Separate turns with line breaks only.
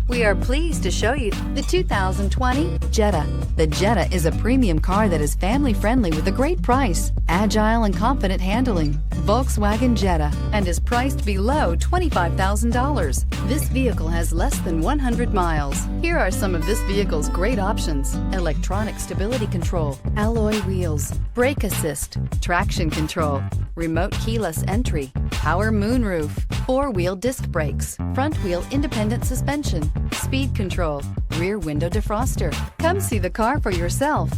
We are pleased to show you the 2020 Jetta. The Jetta is a premium car that is family-friendly with a great price, agile and confident handling. Volkswagen Jetta, and is priced below $25,000. This vehicle has less than 100 miles. Here are some of this vehicle's great options: electronic stability control, alloy wheels, brake assist, traction control, remote keyless entry, power moonroof, four-wheel disc brakes, front-wheel independent suspension, speed control, rear window defroster. Come see the car for yourself.